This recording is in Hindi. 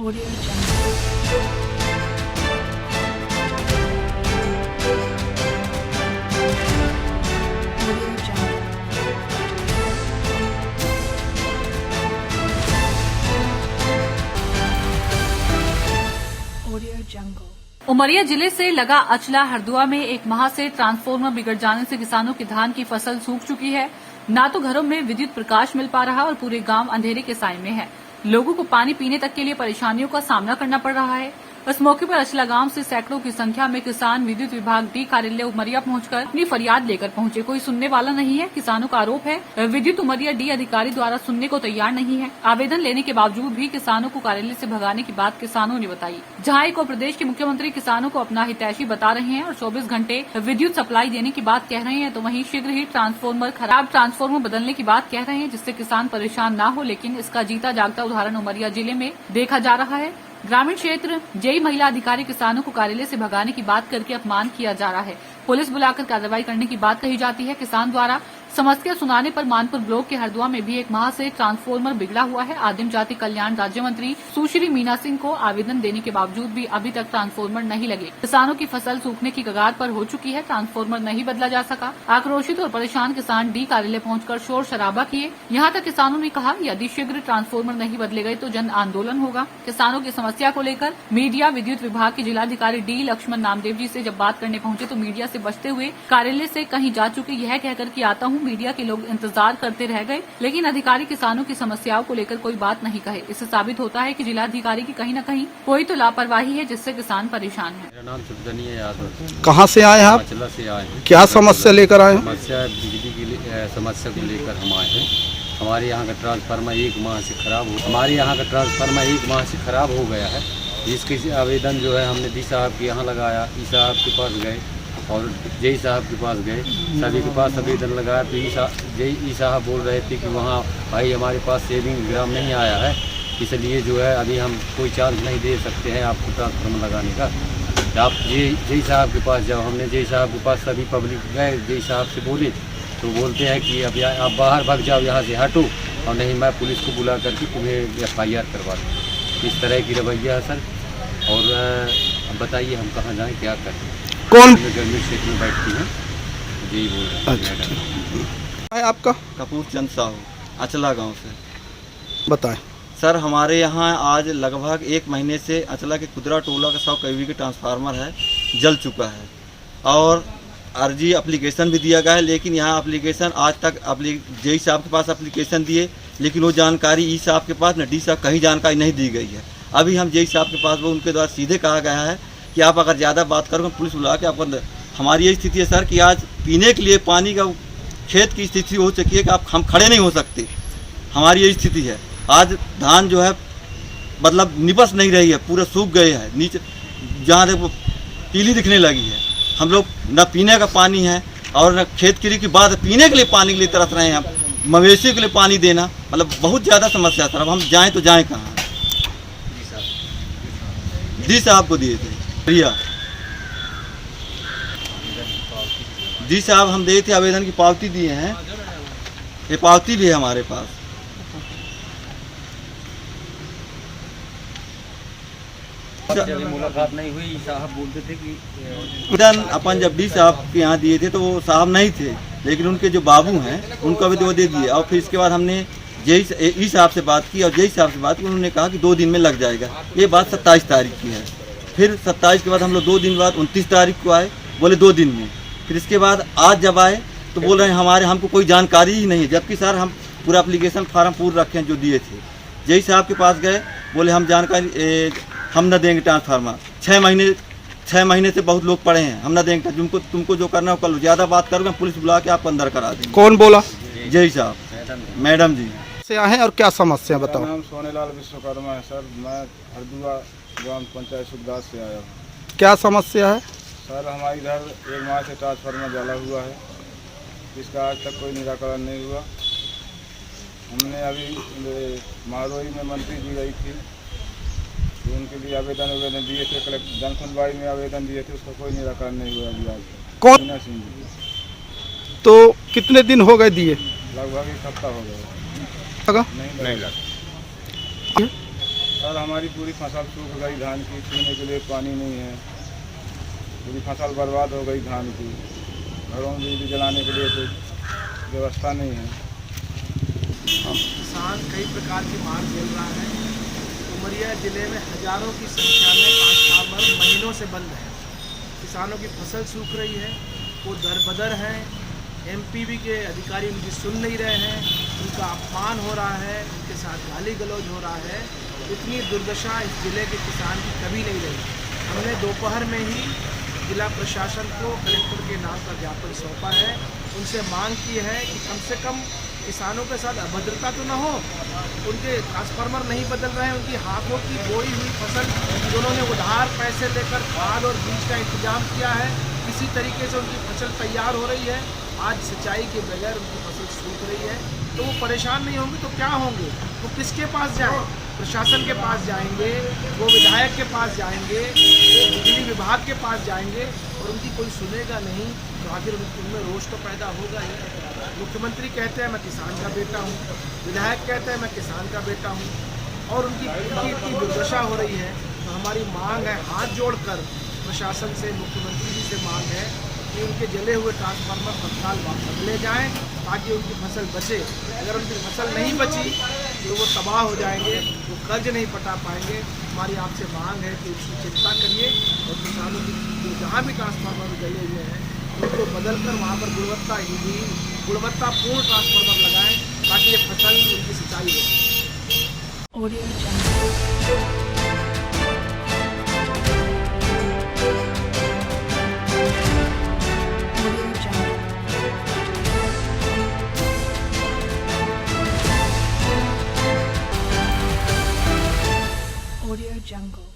Audio Jungle. Audio Jungle. Audio Jungle. Umaria जिले से लगा अचला हरदुआ में एक माह से ट्रांसफार्मर बिगड़ जाने से किसानों की धान की फसल सूख चुकी है। ना तो घरों में विद्युत प्रकाश मिल पा रहा और पूरे गांव अंधेरे के साए में है। लोगों को पानी पीने तक के लिए परेशानियों का सामना करना पड़ रहा है। इस मौके पर अचला गांव से सैकड़ों की संख्या में किसान विद्युत विभाग डी कार्यालय उमरिया पहुंचकर अपनी फरियाद लेकर पहुंचे। कोई सुनने वाला नहीं है। किसानों का आरोप है विद्युत उमरिया डी अधिकारी द्वारा सुनने को तैयार नहीं है। आवेदन लेने के बावजूद भी किसानों को कार्यालय से भगाने की बात किसानों ने बताई। जहां एक और प्रदेश के मुख्यमंत्री किसानों को अपना हितैषी बता रहे हैं और 24 घंटे विद्युत सप्लाई देने की बात कह रहे हैं, तो वहीं शीघ्र ही खराब ट्रांसफार्मर बदलने की बात कह रहे हैं, जिससे किसान परेशान न हो। लेकिन इसका जीता जागता उदाहरण उमरिया जिले में देखा जा रहा है। ग्रामीण क्षेत्र जेई महिला अधिकारी किसानों को कार्यालय से भगाने की बात करके अपमान किया जा रहा है। पुलिस बुलाकर कार्रवाई करने की बात कही जाती है। किसान द्वारा समस्या सुनाने पर मानपुर ब्लॉक के हरदुआ में भी एक माह से ट्रांसफार्मर बिगड़ा हुआ है। आदिम जाति कल्याण राज्य मंत्री सुश्री मीना सिंह को आवेदन देने के बावजूद भी अभी तक ट्रांसफार्मर नहीं लगे। किसानों की फसल सूखने की कगार पर हो चुकी है। ट्रांसफार्मर नहीं बदला जा सका। आक्रोशित और परेशान किसान डी कार्यालय पहुंचकर शोर शराबा किए। यहां तक किसानों ने कहा, यदि शीघ्र ट्रांसफार्मर नहीं बदले गए तो जन आंदोलन होगा। किसानों की समस्या को लेकर मीडिया विद्युत विभाग के जिलाधिकारी डी लक्ष्मण नामदेव जी से जब बात करने पहुंचे तो मीडिया से बचते हुए कार्यालय से कहीं जा चुके यह कहकर कि आता हूं। मीडिया के लोग इंतजार करते रह गए, लेकिन अधिकारी किसानों की समस्याओं को लेकर कोई बात नहीं कहे। इससे साबित होता है कि जिलाधिकारी की कहीं न कहीं कोई तो लापरवाही है, जिससे किसान परेशान है। मेरा नाम सुखदनीय यादव। कहाँ से आए हैं आप? अचला से आए हैं। क्या समस्या लेकर आए हैं? समस्या बिजली की समस्या को लेकर हम आए हैं। हमारे यहाँ का ट्रांसफार्मर एक माह से खराब हो गया है। जिसके आवेदन जो है हमने डी साहब के यहाँ लगाया, ई साहब के पास गए और जेई साहब के पास गए, सभी के पास आवेदन लगाया। तो ई साहब बोल रहे थे कि वहाँ भाई हमारे पास सेविंग ग्राम नहीं आया है, इसलिए जो है अभी हम कोई चांस नहीं दे सकते हैं आपको ट्रांसफार्मर लगाने का। आप जेई साहब के पास जाओ। हमने जेई साहब के पास सभी पब्लिक गए, जेई साहब से बोले तो बोलते हैं कि अब आप बाहर भाग जाओ, यहाँ से हटो, और नहीं मैं पुलिस को बुला करके तुम्हें FIR करवा दूँ। इस तरह की रवैया है सर। और अब बताइए हम कहाँ जाएँ, क्या करें? कौन गर्मी क्षेत्र में बैठती हैं, यही बोल रहे हैं। अच्छा है आपका? कपूर चंद साहू, अचला गांव से। बताएं। सर हमारे यहाँ आज लगभग 1 महीने से अचला के कुदरा टोला का 100 kV का ट्रांसफार्मर है, जल चुका है और अर्जी एप्लीकेशन भी दिया गया है। लेकिन यहाँ एप्लीकेशन आज तक जेई साहब के पास एप्लीकेशन दिए, लेकिन वो जानकारी ई साहब के पास न डी साहब कहीं जानकारी नहीं दी गई है। अभी हम जेई साहब के पास वो उनके द्वारा सीधे कहा गया है कि आप अगर ज़्यादा बात करो पुलिस बुला के आपको। हमारी यही स्थिति है सर कि आज पीने के लिए पानी का खेत की स्थिति हो चुकी है कि हम खड़े नहीं हो सकते। हमारी यही स्थिति है। आज धान जो है मतलब निपस नहीं रही है, पूरे सूख गए हैं। नीचे जहाँ देखो पीली दिखने लगी है। हम लोग न पीने का पानी है और न खेत के लिए की बात है, पीने के लिए पानी के लिए तरस रहे हैं हम। मवेशियों के लिए पानी देना मतलब बहुत ज़्यादा समस्या सर। अब हम जाएँ तो जाएँ कहाँ? डी साहब को दिए थे भैया, डी साहब हम दिए थे, आवेदन की पावती दिए हैं, ये पावती भी है हमारे पास। मुलाकात नहीं हुई, साहब बोलते थे कि आवेदन अपन जब डी साहब के यहाँ दिए थे तो वो साहब नहीं थे, लेकिन उनके जो बाबू हैं उनको भी वो दे दिए। और फिर इसके बाद हमने ई साहब से बात की और जेई साहब से बात की। उन्होंने कहा कि 2 दिन में लग जाएगा। ये बात 27 तारीख की है। फिर 27 के बाद हम लोग 2 दिन बाद 29 तारीख को आए, बोले 2 दिन में। फिर इसके बाद आज जब आए तो बोल रहे हैं हमको कोई जानकारी ही नहीं है, जबकि सर हम पूरा एप्लीकेशन फार्म पूरा रखे हैं जो दिए थे। जेई साहब के पास गए, बोले हम जानकारी हम न देंगे ट्रांसफार्मर। 6 महीने से बहुत लोग पड़े हैं, हम न देंगे। तुमको जो करना हो कर लो, ज़्यादा बात करोगे पुलिस बुला के आपको अंदर करा देंगे। कौन बोला? जेई साहब, मैडम जी से आए हैं और क्या समस्या बताओ? मेरा नाम सोनेलाल विश्वकर्मा है सर। मैं हरदुआ ग्राम पंचायत सुखदास से आया हूँ। क्या समस्या है? सर हमारे इधर 1 माह से ट्रांसफार्मर जला हुआ है, जिसका आज तक कोई निराकरण नहीं हुआ। हमने अभी मारोई में मंत्री जी गई थी तो उनके लिए आवेदन दिए थे, जनसुनवाई में आवेदन दिए थे, उसका कोई निराकरण नहीं हुआ अभी आज तक। कौन? मीना सिंह जी। तो कितने दिन हो गए दिए? लगभग 1 हफ्ता हो गया। लगा? नहीं लगा। सर हमारी पूरी फसल सूख गई धान की, पीने के लिए पानी नहीं है, पूरी फसल बर्बाद हो गई धान की। घरों में बिजली जलाने के लिए कोई व्यवस्था नहीं है। किसान कई प्रकार की मार झेल रहा है। उमरिया जिले में हजारों की संख्या में ट्रांसफार्मर महीनों से बंद है। किसानों की फसल सूख रही है, वो दरबदर हैं। एमपीवी के अधिकारी उनकी सुन नहीं रहे हैं, उनका अपमान हो रहा है, उनके साथ गाली गलौज हो रहा है। इतनी दुर्दशा इस जिले के किसान की कभी नहीं रही। हमने दोपहर में ही जिला प्रशासन को कलेक्टर के नाम पर ज्ञापन सौंपा है। उनसे मांग की है कि कम से कम किसानों के साथ अभद्रता तो न हो। उनके ट्रांसफार्मर नहीं बदल रहे हैं, उनकी हाथों की बोई हुई फसल जिन्होंने उधार पैसे लेकर खाद और बीज का इंतजाम किया है, किसी तरीके से उनकी फसल तैयार हो रही है। आज सिंचाई के बगैर उनकी फसल सूख रही है, तो वो परेशान नहीं होंगे तो क्या होंगे? वो किसके पास जाएं? प्रशासन के पास जाएंगे, वो विधायक के पास जाएंगे, वो बिजली विभाग के पास जाएंगे और उनकी कोई सुनेगा नहीं, तो आखिर उनमें रोष तो पैदा होगा ही। मुख्यमंत्री कहते हैं मैं किसान का बेटा हूँ, विधायक कहते हैं मैं किसान का बेटा हूँ, और उनकी इतनी दुर्दशा हो रही है। तो हमारी मांग है, हाथ जोड़कर प्रशासन से, मुख्यमंत्री जी से मांग है कि उनके जले हुए ट्रांसफार्मर तत्काल वापस ले जाएं ताकि उनकी फसल बचे। अगर उनकी फसल नहीं बची तो वो तबाह हो जाएंगे, वो कर्ज नहीं पटा पाएंगे। हमारी आपसे मांग है कि उसकी चिंता करिए और किसानों की जो जहाँ भी ट्रांसफार्मर जले हुए हैं उनको बदलकर वहाँ पर गुणवत्तापूर्ण ट्रांसफार्मर लगाएं ताकि ये फसल उनकी सिंचाई हो सके। Audio Jungle. Audio Jungle.